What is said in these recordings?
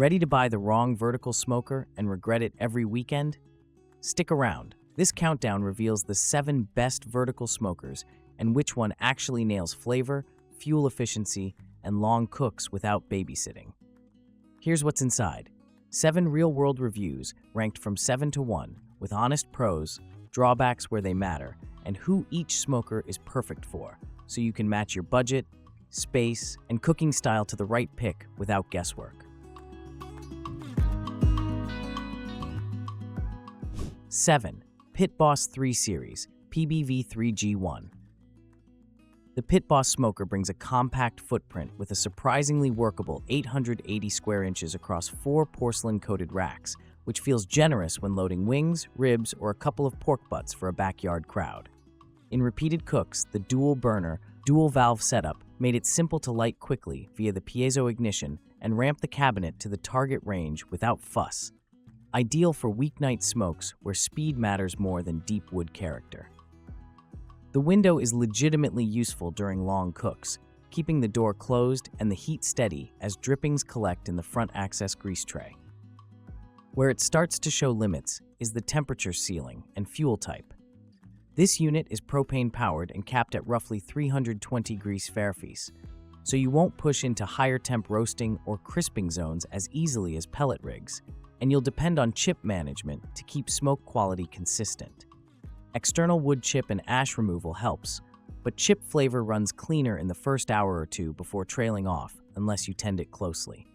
Ready to buy the wrong vertical smoker and regret it every weekend? Stick around. This countdown reveals the 7 best vertical smokers and which one actually nails flavor, fuel efficiency, and long cooks without babysitting. Here's what's inside. 7 real-world reviews ranked from 7 to 1 with honest pros, drawbacks where they matter, and who each smoker is perfect for, so you can match your budget, space, and cooking style to the right pick without guesswork. 7. Pit Boss 3 Series PBV3G1. The Pit Boss smoker brings a compact footprint with a surprisingly workable 880 square inches across 4 porcelain-coated racks, which feels generous when loading wings, ribs, or a couple of pork butts for a backyard crowd. In repeated cooks, the dual-burner, dual-valve setup made it simple to light quickly via the piezo ignition and ramp the cabinet to the target range without fuss. Ideal for weeknight smokes where speed matters more than deep wood character. The window is legitimately useful during long cooks, keeping the door closed and the heat steady as drippings collect in the front access grease tray. Where it starts to show limits is the temperature ceiling and fuel type. This unit is propane-powered and capped at roughly 320 degrees Fahrenheit, so you won't push into higher temp roasting or crisping zones as easily as pellet rigs, and you'll depend on chip management to keep smoke quality consistent. External wood chip and ash removal helps, but chip flavor runs cleaner in the first hour or two before trailing off unless you tend it closely.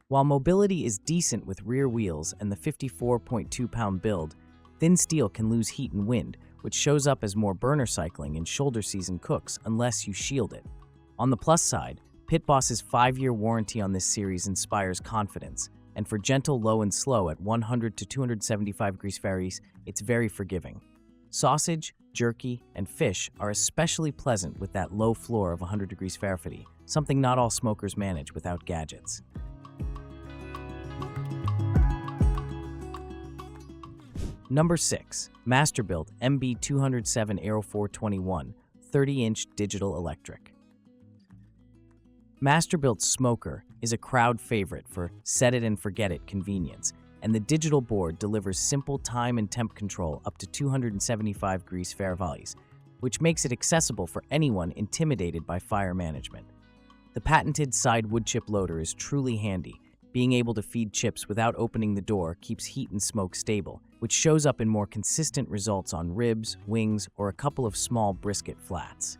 While mobility is decent with rear wheels and the 54.2-pound build, thin steel can lose heat and wind, which shows up as more burner cycling in shoulder season cooks unless you shield it. On the plus side, Pit Boss's 5-year warranty on this series inspires confidence, and for gentle low and slow at 100 to 275 degrees Fahrenheit, it's very forgiving. Sausage, jerky, and fish are especially pleasant with that low floor of 100 degrees Fahrenheit, something not all smokers manage without gadgets. Number 6. Masterbuilt MB207 Aero 421 30-inch digital electric. Masterbuilt Smoker is a crowd favorite for set-it-and-forget-it convenience, and the digital board delivers simple time and temp control up to 275 degrees Fahrenheit, which makes it accessible for anyone intimidated by fire management. The patented side wood chip loader is truly handy. Being able to feed chips without opening the door keeps heat and smoke stable, which shows up in more consistent results on ribs, wings, or a couple of small brisket flats.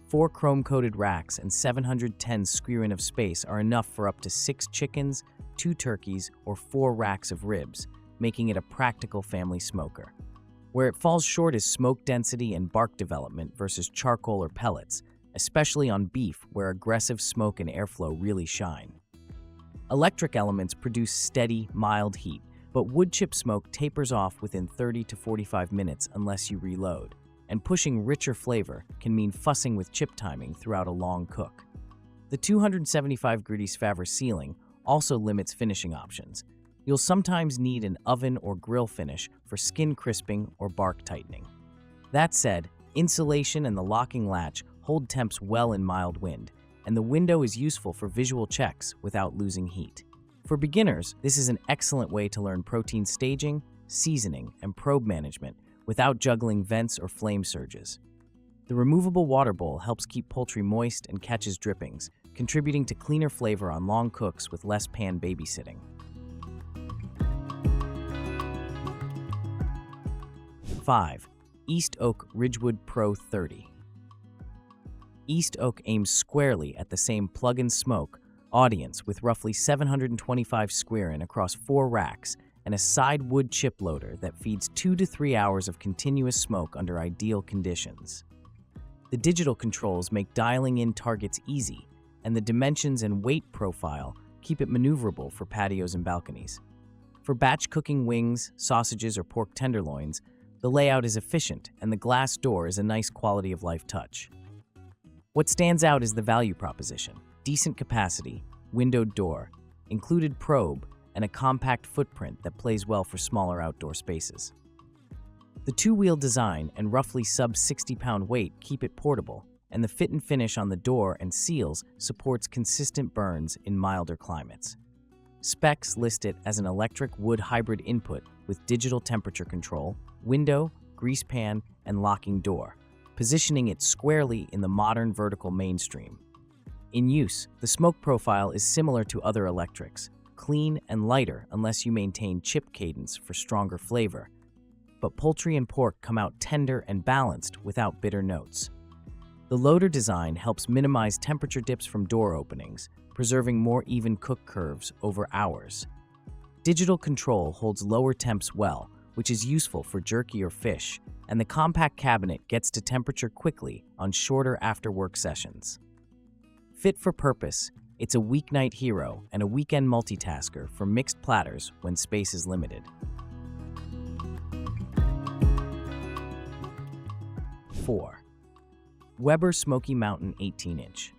4 chrome-coated racks and 710 screw-in of space are enough for up to 6 chickens, 2 turkeys, or 4 racks of ribs, making it a practical family smoker. Where it falls short is smoke density and bark development versus charcoal or pellets, especially on beef where aggressive smoke and airflow really shine. Electric elements produce steady, mild heat, but wood chip smoke tapers off within 30 to 45 minutes unless you reload, and pushing richer flavor can mean fussing with chip timing throughout a long cook. The 275 degrees Fahrenheit ceiling also limits finishing options. You'll sometimes need an oven or grill finish for skin crisping or bark tightening. That said, insulation and the locking latch hold temps well in mild wind, and the window is useful for visual checks without losing heat. For beginners, this is an excellent way to learn protein staging, seasoning, and probe management without juggling vents or flame surges. The removable water bowl helps keep poultry moist and catches drippings, contributing to cleaner flavor on long cooks with less pan babysitting. 5. East OAK Ridgewood Pro 30. East OAK aims squarely at the same plug-and-smoke audience with roughly 725 square-in across 4 racks and a side wood chip loader that feeds 2 to 3 hours of continuous smoke under ideal conditions. The digital controls make dialing in targets easy, and the dimensions and weight profile keep it maneuverable for patios and balconies. For batch cooking wings, sausages, or pork tenderloins, the layout is efficient and the glass door is a nice quality of life touch. What stands out is the value proposition: decent capacity, windowed door, included probe, and a compact footprint that plays well for smaller outdoor spaces. The 2-wheel design and roughly sub-60-pound weight keep it portable, and the fit and finish on the door and seals supports consistent burns in milder climates. Specs list it as an electric wood hybrid input with digital temperature control, window, grease pan, and locking door, positioning it squarely in the modern vertical mainstream. In use, the smoke profile is similar to other electrics, clean and lighter unless you maintain chip cadence for stronger flavor. But poultry and pork come out tender and balanced without bitter notes. The loader design helps minimize temperature dips from door openings, preserving more even cook curves over hours. Digital control holds lower temps well, which is useful for jerky or fish, and the compact cabinet gets to temperature quickly on shorter after-work sessions. Fit for purpose, it's a weeknight hero and a weekend multitasker for mixed platters when space is limited. 4. Weber Smoky Mountain 18-inch.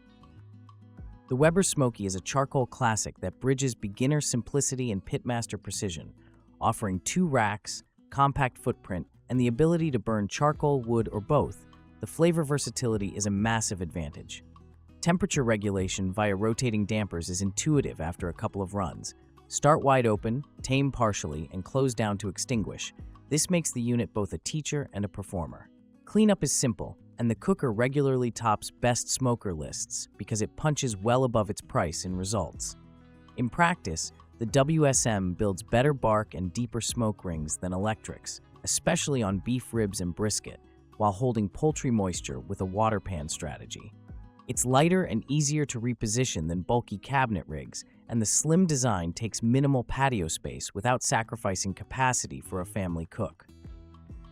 The Weber Smokey is a charcoal classic that bridges beginner simplicity and pitmaster precision, offering 2 racks, compact footprint, and the ability to burn charcoal, wood, or both. The flavor versatility is a massive advantage. Temperature regulation via rotating dampers is intuitive after a couple of runs. Start wide open, tame partially, and close down to extinguish. This makes the unit both a teacher and a performer. Cleanup is simple, and the cooker regularly tops best smoker lists because it punches well above its price in results. In practice, the WSM builds better bark and deeper smoke rings than electrics, especially on beef ribs and brisket, while holding poultry moisture with a water pan strategy. It's lighter and easier to reposition than bulky cabinet rigs, and the slim design takes minimal patio space without sacrificing capacity for a family cook.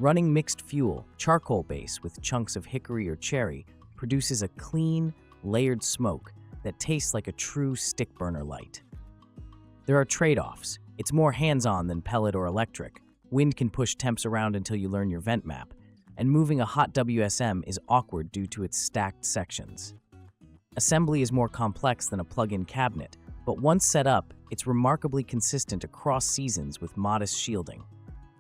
Running mixed fuel, charcoal base with chunks of hickory or cherry produces a clean, layered smoke that tastes like a true stick burner light. There are trade-offs. It's more hands-on than pellet or electric. Wind can push temps around until you learn your vent map, and moving a hot WSM is awkward due to its stacked sections. Assembly is more complex than a plug-in cabinet, but once set up, it's remarkably consistent across seasons with modest shielding.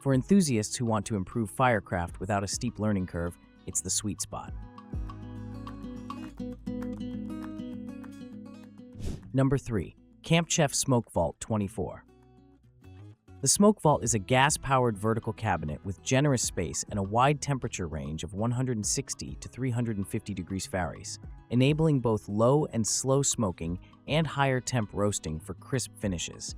For enthusiasts who want to improve firecraft without a steep learning curve, it's the sweet spot. Number 3. Camp Chef Smoke Vault 24. The Smoke Vault is a gas-powered vertical cabinet with generous space and a wide temperature range of 160 to 350 degrees Fahrenheit, enabling both low and slow smoking and higher temp roasting for crisp finishes.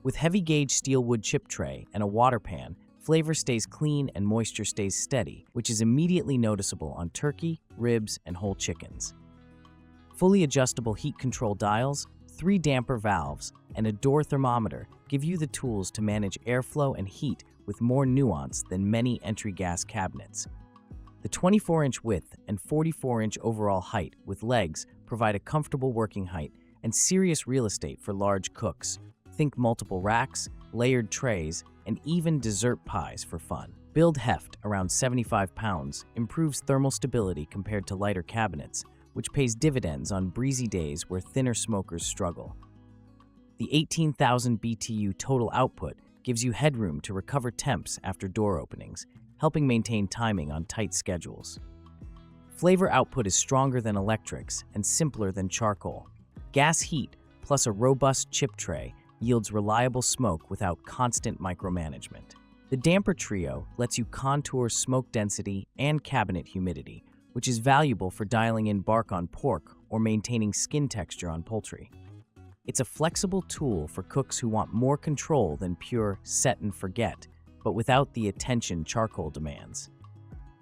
With heavy-gauge steel wood chip tray and a water pan, flavor stays clean and moisture stays steady, which is immediately noticeable on turkey, ribs, and whole chickens. Fully adjustable heat control dials, 3 damper valves, and a door thermometer give you the tools to manage airflow and heat with more nuance than many entry gas cabinets. The 24-inch width and 44-inch overall height with legs provide a comfortable working height and serious real estate for large cooks. Think multiple racks, layered trays, and even dessert pies for fun. Build heft, around 75 pounds, improves thermal stability compared to lighter cabinets, which pays dividends on breezy days where thinner smokers struggle. The 18,000 BTU total output gives you headroom to recover temps after door openings, helping maintain timing on tight schedules. Flavor output is stronger than electrics and simpler than charcoal. Gas heat plus a robust chip tray yields reliable smoke without constant micromanagement. The damper trio lets you contour smoke density and cabinet humidity, which is valuable for dialing in bark on pork or maintaining skin texture on poultry. It's a flexible tool for cooks who want more control than pure set and forget, but without the attention charcoal demands.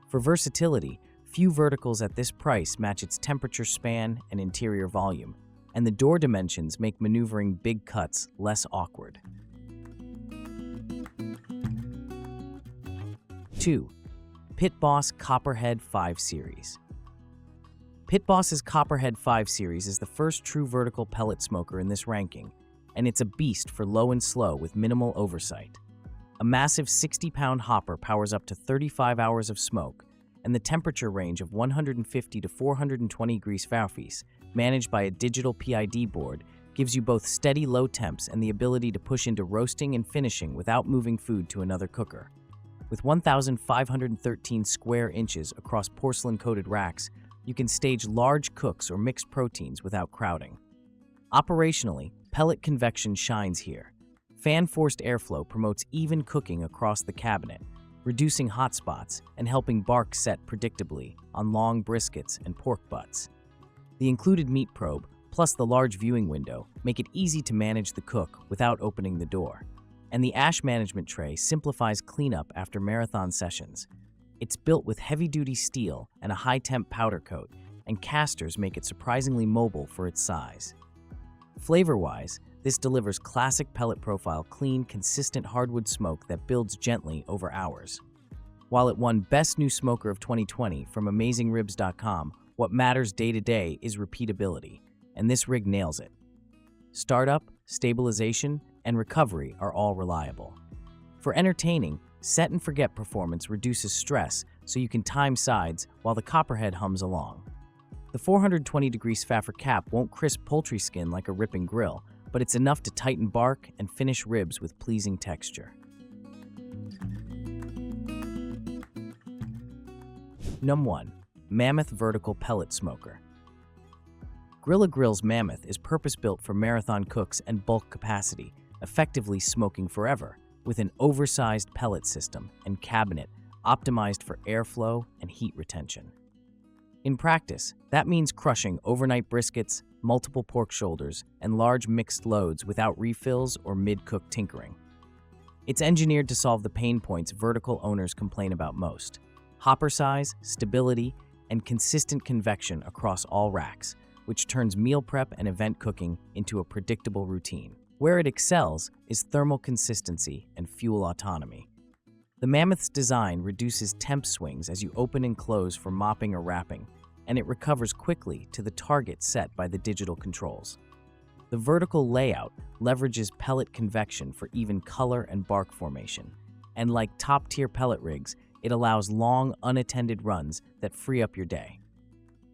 For versatility, few verticals at this price match its temperature span and interior volume, and the door dimensions make maneuvering big cuts less awkward. 2. Pit Boss Copperhead 5 Series. Pit Boss's Copperhead 5 Series is the first true vertical pellet smoker in this ranking, and it's a beast for low and slow with minimal oversight. A massive 60-pound hopper powers up to 35 hours of smoke, and the temperature range of 150 to 420 degrees Fahrenheit, managed by a digital PID board, gives you both steady low temps and the ability to push into roasting and finishing without moving food to another cooker. With 1,513 square inches across porcelain-coated racks, you can stage large cooks or mixed proteins without crowding. Operationally, pellet convection shines here. Fan-forced airflow promotes even cooking across the cabinet, reducing hot spots and helping bark set predictably on long briskets and pork butts. The included meat probe, plus the large viewing window, make it easy to manage the cook without opening the door. And the ash management tray simplifies cleanup after marathon sessions. It's built with heavy-duty steel and a high-temp powder coat, and casters make it surprisingly mobile for its size. Flavor-wise, this delivers classic pellet profile clean, consistent hardwood smoke that builds gently over hours. While it won Best New Smoker of 2020 from AmazingRibs.com, what matters day-to-day is repeatability, and this rig nails it. Startup, stabilization, and recovery are all reliable. For entertaining, set and forget performance reduces stress so you can time sides while the Copperhead hums along. The 420-degree Sphafer cap won't crisp poultry skin like a ripping grill, but it's enough to tighten bark and finish ribs with pleasing texture. Number 1. Mammoth Vertical Pellet Smoker. Grilla Grill's Mammoth is purpose-built for marathon cooks and bulk capacity, effectively smoking forever, with an oversized pellet system and cabinet optimized for airflow and heat retention. In practice, that means crushing overnight briskets, multiple pork shoulders, and large mixed loads without refills or mid-cook tinkering. It's engineered to solve the pain points vertical owners complain about most: hopper size, stability, and consistent convection across all racks, which turns meal prep and event cooking into a predictable routine. Where it excels is thermal consistency and fuel autonomy. The Mammoth's design reduces temp swings as you open and close for mopping or wrapping, and it recovers quickly to the target set by the digital controls. The vertical layout leverages pellet convection for even color and bark formation, and like top-tier pellet rigs, it allows long, unattended runs that free up your day.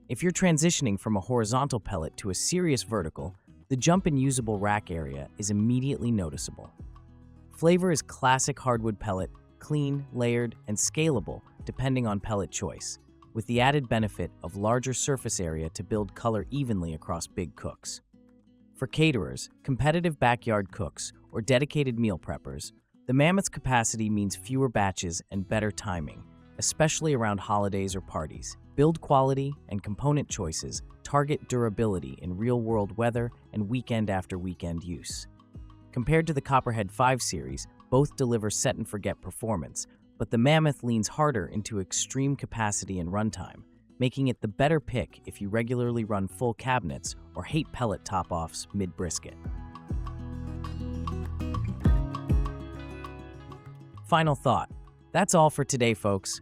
If you're transitioning from a horizontal pellet to a serious vertical, the jump in usable rack area is immediately noticeable. Flavor is classic hardwood pellet, clean, layered, and scalable depending on pellet choice, with the added benefit of larger surface area to build color evenly across big cooks. For caterers, competitive backyard cooks, or dedicated meal preppers, the Mammoth's capacity means fewer batches and better timing, especially around holidays or parties. Build quality and component choices target durability in real-world weather and weekend-after-weekend use. Compared to the Copperhead 5 series, both deliver set-and-forget performance, but the Mammoth leans harder into extreme capacity and runtime, making it the better pick if you regularly run full cabinets or hate pellet top-offs mid-brisket. Final thought. That's all for today, folks.